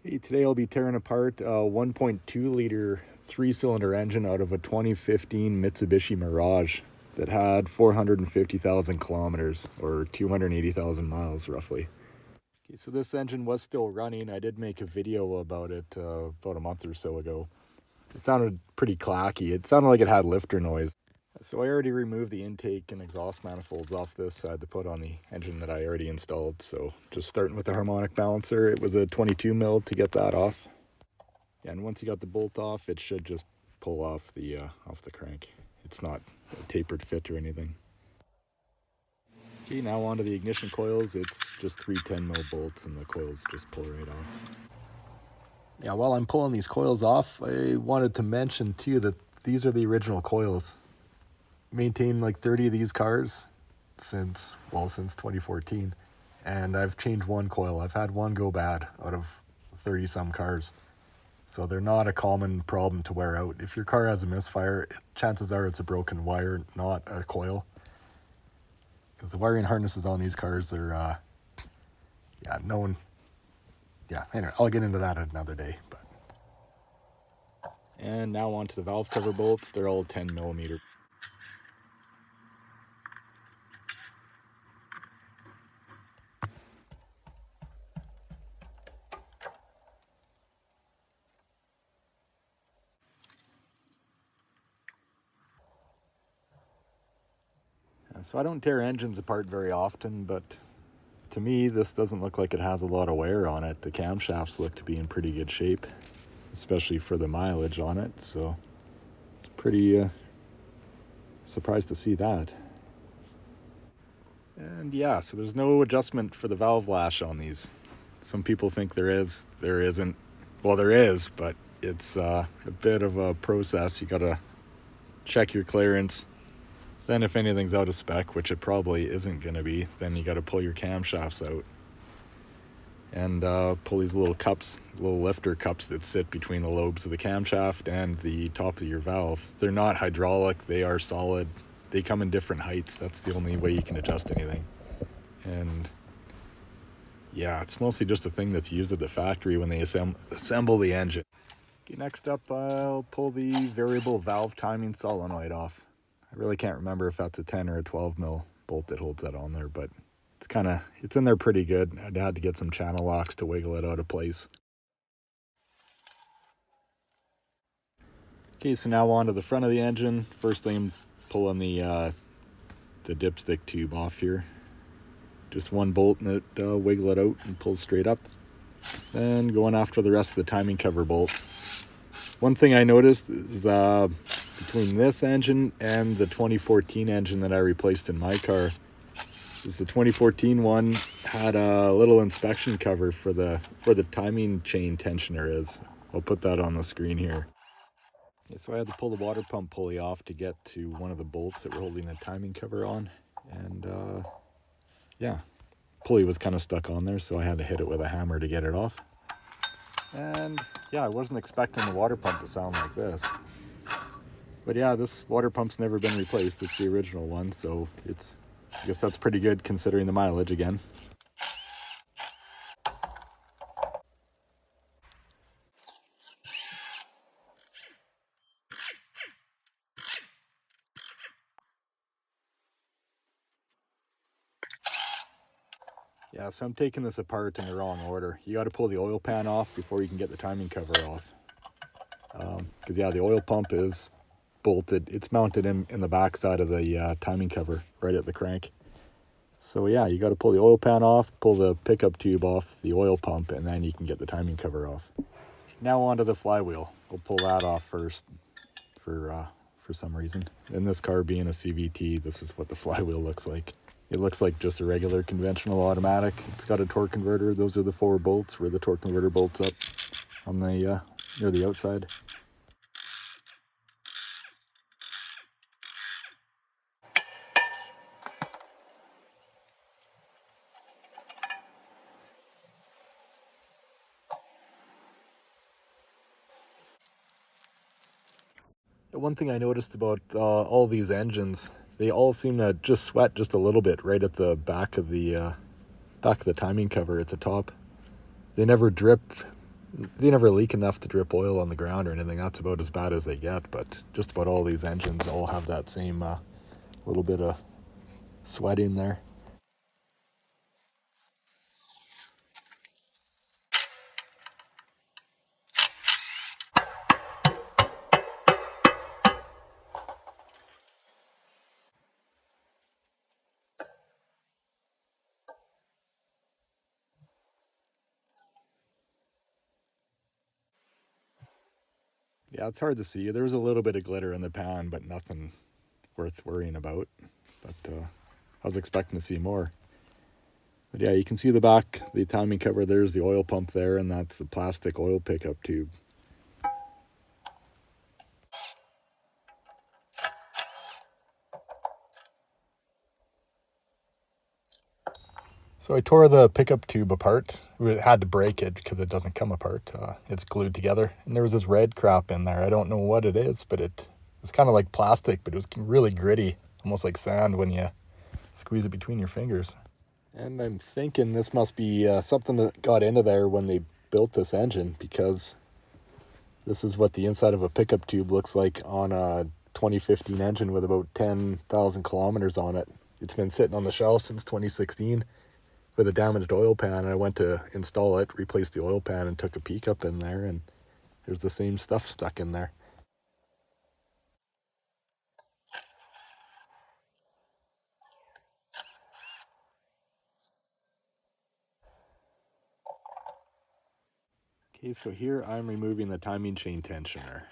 Hey, today I'll be tearing apart a 1.2 liter 3-cylinder engine out of a 2015 Mitsubishi Mirage that had 450,000 kilometers or 280,000 miles roughly. Okay, so this engine was still running. I did make a video about it about a month or so ago. It sounded pretty clacky. It sounded like it had lifter noise. So I already removed the intake and exhaust manifolds off this to put on the engine that I already installed. So just starting with the harmonic balancer, it was a 22 mil to get that off. Yeah, and once you got the bolt off, it should just pull off the crank. It's not a tapered fit or anything. Okay, now onto the ignition coils. It's just 3 10 mil bolts and the coils just pull right off. Yeah, while I'm pulling these coils off, I wanted to mention too that these are the original coils. Maintained like 30 of these cars since 2014, and I've changed one coil. I've had one go bad out of 30 some cars, so they're not a common problem to wear out. If your car has a misfire, chances are it's a broken wire, not a coil, because the wiring harnesses on these cars are anyway, I'll get into that another day. And now onto the valve cover bolts. They're all 10 millimeter. So I don't tear engines apart very often, but to me, this doesn't look like it has a lot of wear on it. The camshafts look to be in pretty good shape, especially for the mileage on it. So it's pretty surprised to see that. And yeah, so there's no adjustment for the valve lash on these. Some people think there is, there isn't. Well, there is, but it's a bit of a process. You gotta check your clearance. Then if anything's out of spec, which it probably isn't going to be, then you got to pull your camshafts out and pull these little cups, little lifter cups that sit between the lobes of the camshaft and the top of your valve. They're not hydraulic, they are solid. They come in different heights. That's the only way you can adjust anything. And yeah, it's mostly just a thing that's used at the factory when they assemble the engine. Okay, next up, I'll pull the variable valve timing solenoid off. I really can't remember if that's a 10 or a 12 mil bolt that holds that on there, but it's in there pretty good. I'd had to get some channel locks to wiggle it out of place. Okay, so now on to the front of the engine. First thing, I'm pulling the dipstick tube off here. Just one bolt and it wiggle it out and pull straight up. Then going after the rest of the timing cover bolts. One thing I noticed is between this engine and the 2014 engine that I replaced in my car, is the 2014 one had a little inspection cover for the timing chain tensioner is. I'll put that on the screen here. Okay, so I had to pull the water pump pulley off to get to one of the bolts that were holding the timing cover on, and pulley was kind of stuck on there, so I had to hit it with a hammer to get it off. And yeah, I wasn't expecting the water pump to sound like this. But yeah, this water pump's never been replaced. It's the original one, so I guess that's pretty good considering the mileage again. Yeah, so I'm taking this apart in the wrong order. You got to pull the oil pan off before you can get the timing cover off. Because yeah, the oil pump is bolted. It's mounted in the back side of the timing cover, right at the crank. So yeah, you got to pull the oil pan off, pull the pickup tube off the oil pump, and then you can get the timing cover off. Now onto the flywheel. We'll pull that off first for some reason. In this car being a CVT, this is what the flywheel looks like. It looks like just a regular conventional automatic. It's got a torque converter. Those are the 4 bolts where the torque converter bolts up on the near the outside. One thing I noticed about all these engines, they all seem to just sweat just a little bit right at the back of the timing cover at the top. They never drip They never leak enough to drip oil on the ground or anything. That's about as bad as they get, but just about all these engines all have that same little bit of sweat in there. Yeah, it's hard to see. There was a little bit of glitter in the pan, but nothing worth worrying about. But I was expecting to see more. But yeah, you can see the back, the timing cover. There's the oil pump there, and that's the plastic oil pickup tube. So I tore the pickup tube apart. We had to break it because it doesn't come apart. It's glued together. And there was this red crap in there. I don't know what it is, but it was kind of like plastic, but it was really gritty, almost like sand when you squeeze it between your fingers. And I'm thinking this must be something that got into there when they built this engine, because this is what the inside of a pickup tube looks like on a 2015 engine with about 10,000 kilometers on it. It's been sitting on the shelf since 2016 with a damaged oil pan, and I went to install it, replaced the oil pan, and took a peek up in there, and there's the same stuff stuck in there. Okay, so here I'm removing the timing chain tensioner.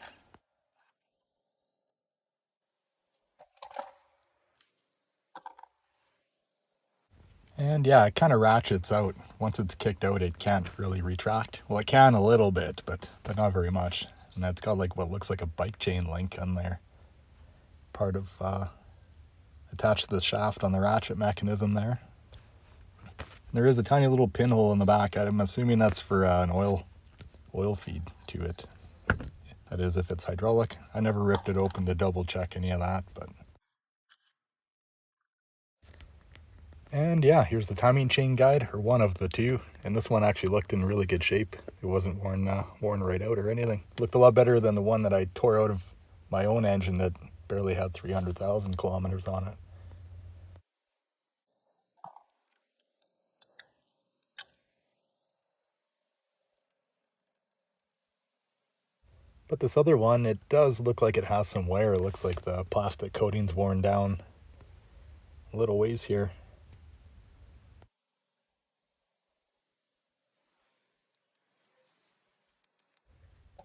And yeah, it kind of ratchets out. Once it's kicked out, it can't really retract. Well, it can a little bit, but not very much. And that's got like what looks like a bike chain link on there. Part of attached to the shaft on the ratchet mechanism there. There is a tiny little pinhole in the back. I'm assuming that's for an oil feed to it. That is, if it's hydraulic. I never ripped it open to double check any of that, but. And yeah, here's the timing chain guide, or one of the two. And this one actually looked in really good shape. It wasn't worn right out or anything. It looked a lot better than the one that I tore out of my own engine that barely had 300,000 kilometers on it. But this other one, it does look like it has some wear. It looks like the plastic coating's worn down a little ways here.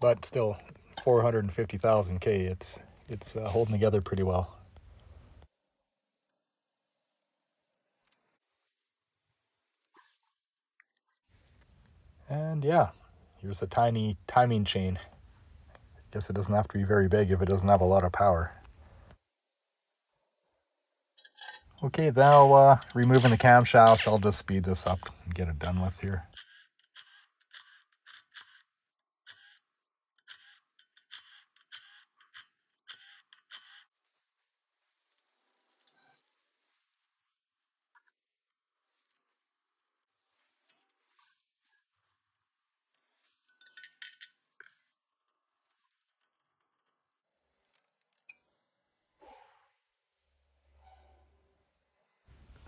But still, 450,000 K, it's holding together pretty well. And yeah, here's a tiny timing chain. Guess it doesn't have to be very big if it doesn't have a lot of power. Okay, now removing the camshaft, I'll just speed this up and get it done with here.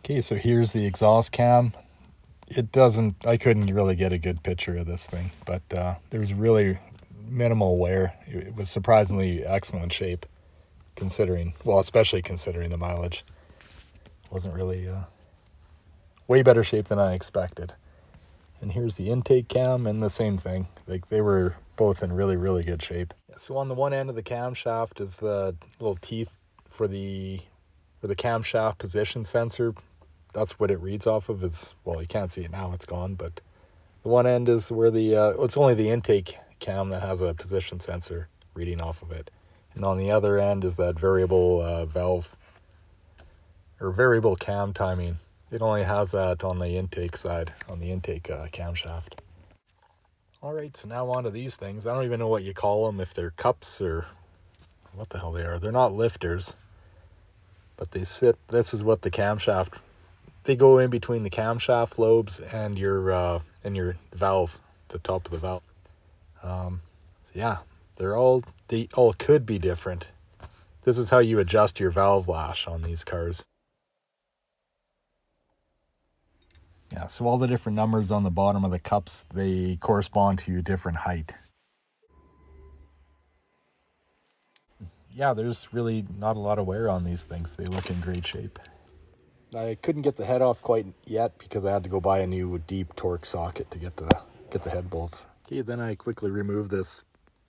Okay, so here's the exhaust cam. I couldn't really get a good picture of this thing, but there's really minimal wear. It was surprisingly excellent shape, especially considering the mileage. Wasn't really way better shape than I expected. And here's the intake cam, and the same thing. Like, they were both in really, really good shape. So on the one end of the camshaft is the little teeth for the camshaft position sensor. That's what it reads off of. You can't see it now, it's gone, but the one end is where it's only the intake cam that has a position sensor reading off of it. And on the other end is that variable valve, or variable cam timing. It only has that on the intake side, on the intake camshaft. Alright, so now on to these things. I don't even know what you call them, if they're cups or what the hell they are. They're not lifters, but this is what the camshaft, they go in between the camshaft lobes and your valve, the top of the valve. So yeah, they all could be different. This is how you adjust your valve lash on these cars. Yeah, so all the different numbers on the bottom of the cups, they correspond to a different height. Yeah, there's really not a lot of wear on these things. They look in great shape. I couldn't get the head off quite yet because I had to go buy a new deep torque socket to get the head bolts. Okay, then I quickly removed this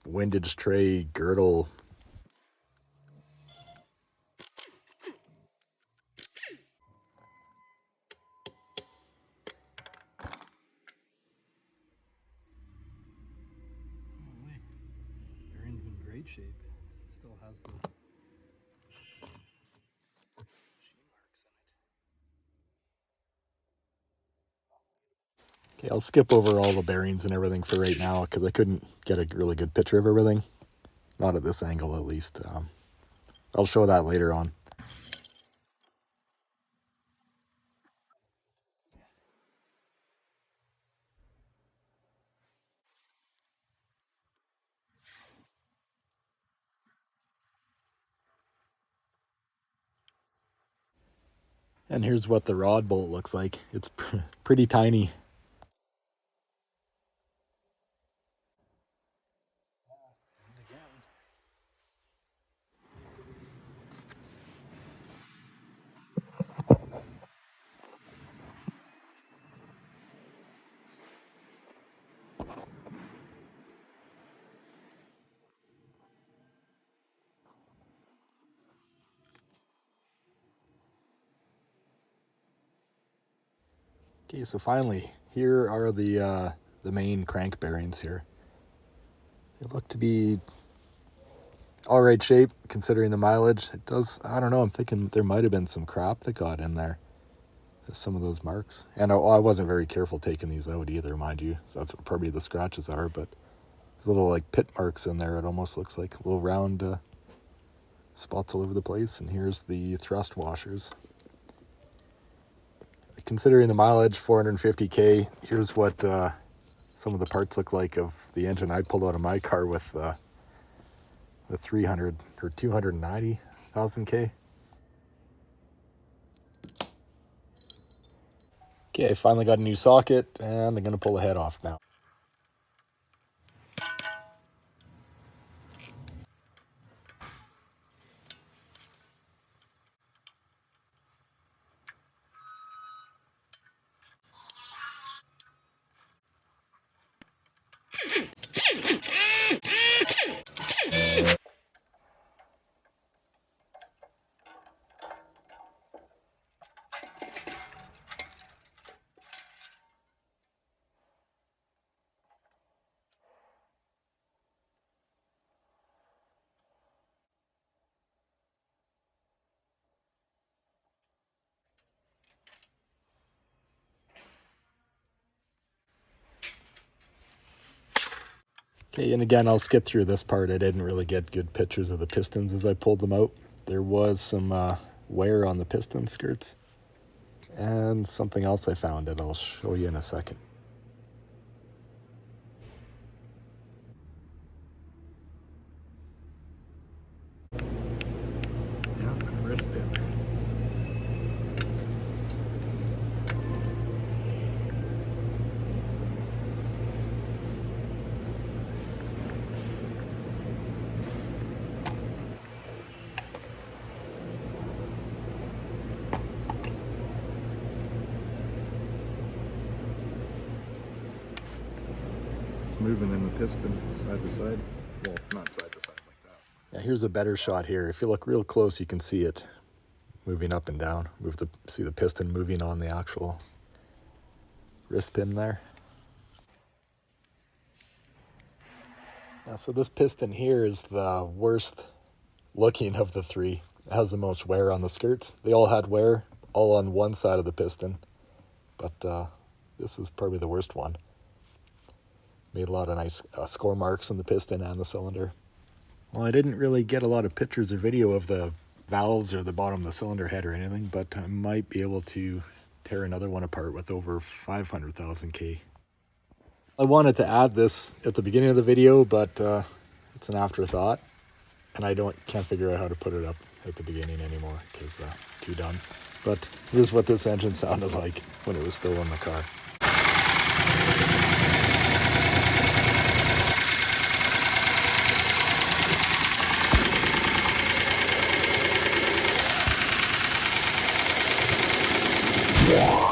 windage tray girdle. Bearing's in great shape. Still has the sheen marks in it. Okay, I'll skip over all the bearings and everything for right now because I couldn't get a really good picture of everything. Not at this angle, at least. I'll show that later on. And here's what the rod bolt looks like. It's pretty tiny. Okay, so finally, here are the main crank bearings here. They look to be all right shape considering the mileage. It does, I don't know, I'm thinking there might have been some crap that got in there. Some of those marks. And I wasn't very careful taking these out either, mind you. So that's what probably the scratches are, but there's little like pit marks in there. It almost looks like little round spots all over the place. And here's the thrust washers. Considering the mileage, 450k, here's what some of the parts look like of the engine I pulled out of my car with the 300 or 290,000k. Okay, I finally got a new socket and I'm gonna pull the head off now. Okay, and again, I'll skip through this part. I didn't really get good pictures of the pistons as I pulled them out. There was some wear on the piston skirts and something else I found that I'll show you in a second. Yeah, wrist pin. Moving in the piston side to side. Well, not side to side like that. Yeah, here's a better shot here. If you look real close, you can see it moving up and down. See the piston moving on the actual wrist pin there. So this piston here is the worst looking of the three. It has the most wear on the skirts. They all had wear, all on one side of the piston, but this is probably the worst one. Made a lot of nice score marks on the piston and the cylinder. Well, I didn't really get a lot of pictures or video of the valves or the bottom of the cylinder head or anything, but I might be able to tear another one apart with over 500,000 K. I wanted to add this at the beginning of the video, but it's an afterthought, and I can't figure out how to put it up at the beginning anymore because too done. But this is what this engine sounded like when it was still in the car. Yeah.